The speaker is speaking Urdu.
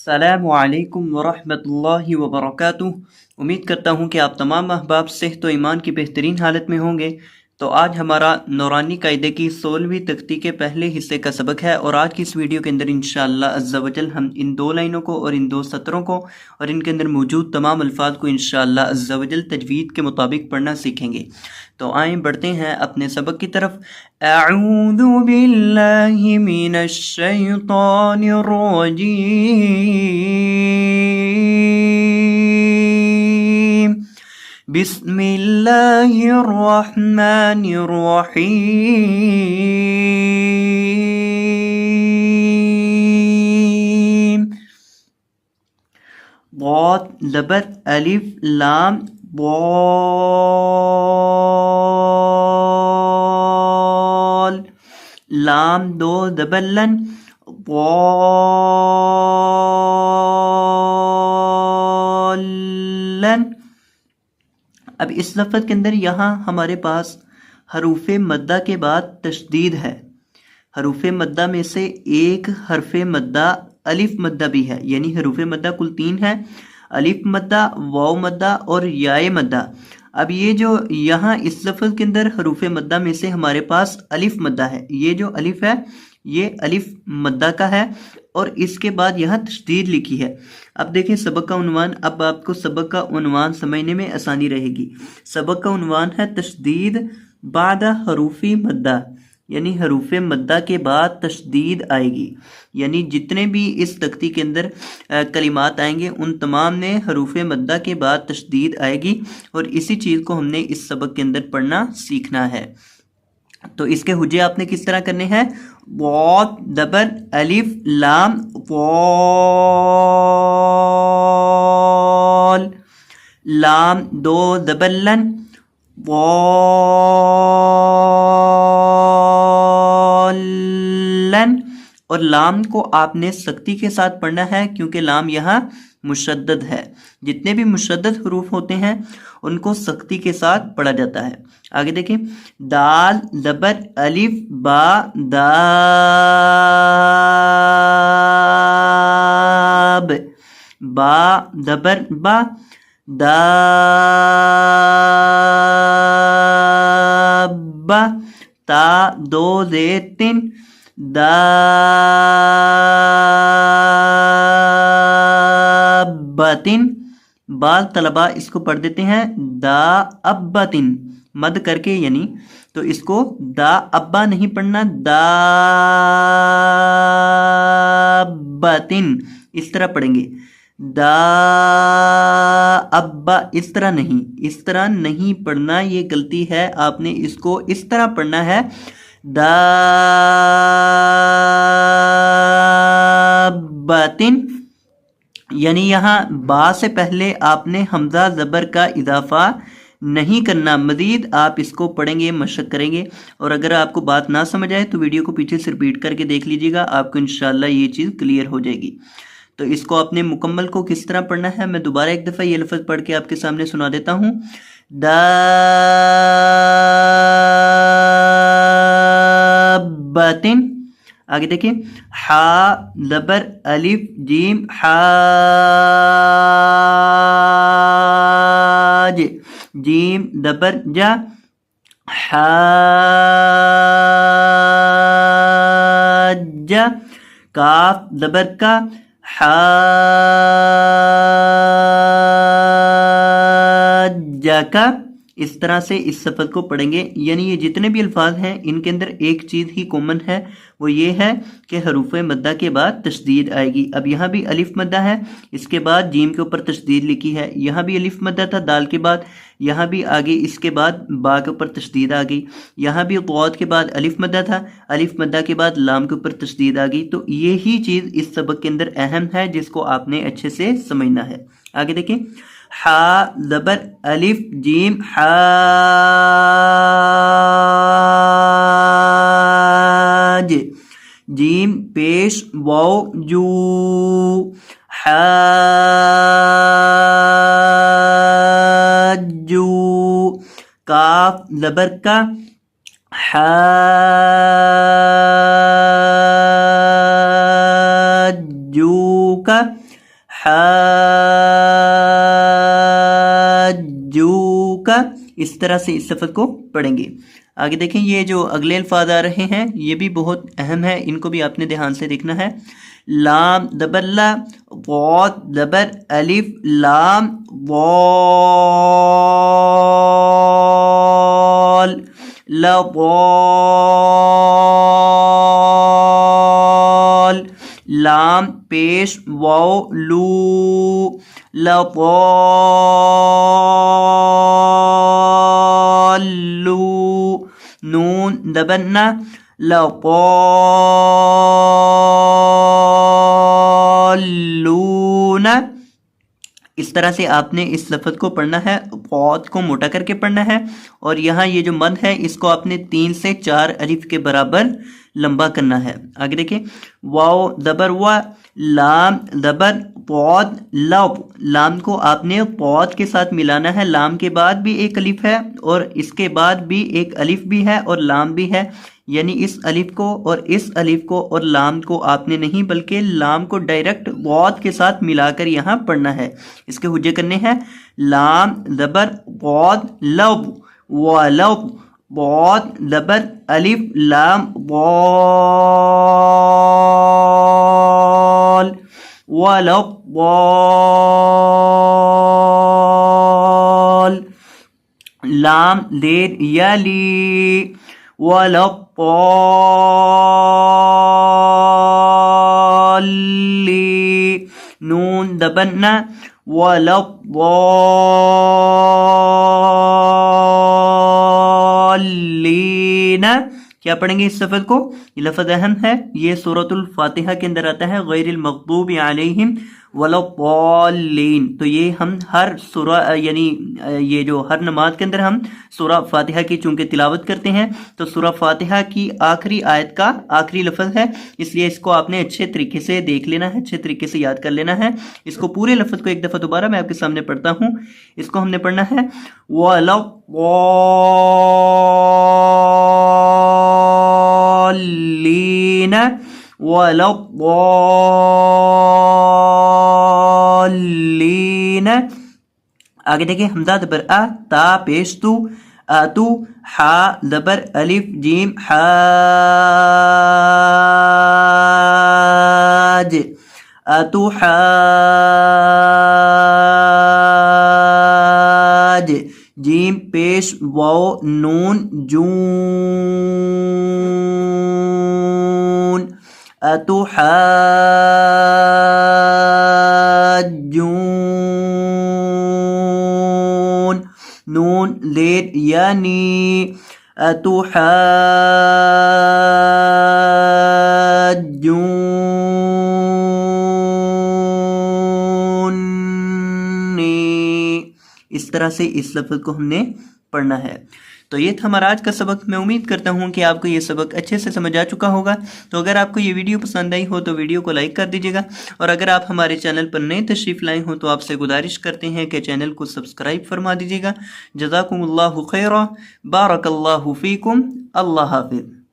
السلام علیکم ورحمۃ اللہ وبرکاتہ۔ امید کرتا ہوں کہ آپ تمام احباب صحت و ایمان کی بہترین حالت میں ہوں گے۔ تو آج ہمارا نورانی قاعدے کی 16ویں تختی کے پہلے حصے کا سبق ہے، اور آج کی اس ویڈیو کے اندر انشاءاللہ عز و جل ہم ان 2 لائنوں کو اور ان 2 سطروں کو اور ان کے اندر موجود تمام الفاظ کو انشاءاللہ عز و جل تجوید کے مطابق پڑھنا سیکھیں گے۔ تو آئیں بڑھتے ہیں اپنے سبق کی طرف۔ اعوذ باللہ من الشیطان الرجیم، بسم اللہ الرحمن الرحیم۔ ضاد زبر الف لام ضال، لام دو زبر لن ضالن۔ اب اس لفظ کے اندر یہاں ہمارے پاس حروف مدہ کے بعد تشدید ہے۔ حروف مدہ میں سے ایک حرف مدہ الف مدہ بھی ہے، یعنی حروف مدہ کل 3 ہے، الف مدہ، واو مدہ اور یائے مدہ۔ اب یہ جو یہاں اس لفظ کے اندر حروف مدہ میں سے ہمارے پاس الف مدہ ہے، یہ جو الف ہے یہ الف مدہ کا ہے، اور اس کے بعد یہاں تشدید لکھی ہے۔ اب دیکھیں سبق کا عنوان، اب آپ کو سبق کا عنوان سمجھنے میں آسانی رہے گی۔ سبق کا عنوان ہے تشدید بعد حروف مدہ، یعنی حروف مدہ کے بعد تشدید آئے گی، یعنی جتنے بھی اس تختی کے اندر کلمات آئیں گے ان تمام میں حروف مدہ کے بعد تشدید آئے گی، اور اسی چیز کو ہم نے اس سبق کے اندر پڑھنا سیکھنا ہے۔ تو اس کے حجے آپ نے کس طرح کرنے ہیں؟ ضاد زبر الف لام ضال، لام دو زبر لن ضالن، اور لام کو آپ نے سختی کے ساتھ پڑھنا ہے کیونکہ لام یہاں مشدد ہے۔ جتنے بھی مشدد حروف ہوتے ہیں ان کو سختی کے ساتھ پڑھا جاتا ہے۔ آگے دیکھیں، دال زبر الف با داب، با زبر با داب، تا دو زیتن دابتن، بعض طلباء اس کو پڑھ دیتے ہیں دا ابتن مد کر کے، یعنی تو اس کو دا ابا نہیں پڑھنا، دابتن اس طرح پڑھیں گے، دا ابا اس طرح نہیں پڑھنا، یہ غلطی ہے۔ آپ نے اس کو اس طرح پڑھنا ہے، دابتن، یعنی یہاں با سے پہلے آپ نے حمزہ زبر کا اضافہ نہیں کرنا، مزید آپ اس کو پڑھیں گے، مشق کریں گے، اور اگر آپ کو بات نہ سمجھ آئے تو ویڈیو کو پیچھے سے ریپیٹ کر کے دیکھ لیجیے گا، آپ کو انشاءاللہ یہ چیز کلیئر ہو جائے گی۔ تو اس کو آپ نے مکمل کو کس طرح پڑھنا ہے، میں دوبارہ ایک دفعہ یہ لفظ پڑھ کے آپ کے سامنے سنا دیتا ہوں۔ دابتن، آگے دیکھیں، حا زبر الف جیم حاج، جیم زبر جا حاج، کاف زبر کا حاجک، اس طرح سے اس لفظ کو پڑھیں گے۔ یعنی یہ جتنے بھی الفاظ ہیں ان کے اندر ایک چیز ہی کامن ہے، وہ یہ ہے کہ حروف مدہ کے بعد تشدید آئے گی۔ اب یہاں بھی الف مدہ ہے، اس کے بعد جیم کے اوپر تشدید لکھی ہے، یہاں بھی الف مدہ تھا دال کے بعد، یہاں بھی آگے اس کے بعد با کے اوپر تشدید آ گئی، یہاں بھی ضاد کے بعد الف مدہ تھا، الف مدہ کے بعد لام کے اوپر تشدید آ گئی۔ تو یہی چیز اس سبق کے اندر اہم ہے جس کو آپ نے اچھے سے سمجھنا ہے۔ آگے دیکھیں، حا زبر الف جیم حاج، جیم پیش واو جو حاجو، کاف زبر کا حاجو، حاجوك حاجوك، اس طرح سے اس لفظ کو پڑھیں گے۔ آگے دیکھیں یہ جو اگلے الفاظ آ رہے ہیں یہ بھی بہت اہم ہے، ان کو بھی آپ نے دھیان سے دیکھنا ہے۔ لام زبر لا، ضاد زبر الف، لام ضال، لضال، لام پیش واو لو، لضالو، نون دبنا لضالون۔ اس طرح سے آپ نے اس لفظ کو پڑھنا ہے، قوت کو موٹا کر کے پڑھنا ہے، اور یہاں یہ جو مد ہے اس کو آپ نے 3 سے 4 الف کے برابر لمبا کرنا ہے۔ آگے دیکھیں واو زبر وا، لام زبر قوت لو، لام کو آپ نے قوت کے ساتھ ملانا ہے، لام کے بعد بھی ایک الف ہے اور اس کے بعد بھی ایک الف بھی ہے اور لام بھی ہے، یعنی اس الف کو اور اس الف کو اور لام کو آپ نے نہیں بلکہ لام کو ڈائریکٹ قوت کے ساتھ ملا کر یہاں پڑھنا ہے۔ اس کے حجے کرنے ہیں، لام زبر قوت لو ولو، قوت زبر الف لام ضال، ولو ضال، لام دیر یلی، ولو ضالی، نون دبنا ولو ضالین۔ کیا پڑھیں گے اس لفظ کو؟ یہ لفظ اہم ہے، یہ سورۃ الفاتحہ کے اندر آتا ہے، غیر المغضوب علیہم ولا الضالین۔ تو یہ ہم ہر سورہ یعنی یہ جو ہر نماز کے اندر ہم سورہ فاتحہ کی چونکہ تلاوت کرتے ہیں تو سورہ فاتحہ کی آخری آیت کا آخری لفظ ہے، اس لیے اس کو آپ نے اچھے طریقے سے دیکھ لینا ہے، اچھے طریقے سے یاد کر لینا ہے۔ اس کو پورے لفظ کو ایک دفعہ دوبارہ میں آپ کے سامنے پڑھتا ہوں، اس کو ہم نے پڑھنا ہے وَلَا الضَّالِّينَ، وَلَا الضَّالِّينَ۔ آگے دیکھیں حمزہ زبر آ، تا پیش تو، آتو، حا زبر الف جیم حاج، آتو حاج، جیم پیش واو نون جون، آتو حاجون، نون زیر یعنی، آتو حاجونی۔ اس طرح سے اس لفظ کو ہم نے پڑھنا ہے۔ تو یہ تھا ہمارا آج کا سبق۔ میں امید کرتا ہوں کہ آپ کو یہ سبق اچھے سے سمجھ آ چکا ہوگا۔ تو اگر آپ کو یہ ویڈیو پسند آئی ہو تو ویڈیو کو لائک کر دیجیے گا، اور اگر آپ ہمارے چینل پر نئے تشریف لائے ہوں تو آپ سے گزارش کرتے ہیں کہ چینل کو سبسکرائب فرما دیجیے گا۔ جزاکم اللہ خیرا، بارک اللہ فیکم، اللہ حافظ۔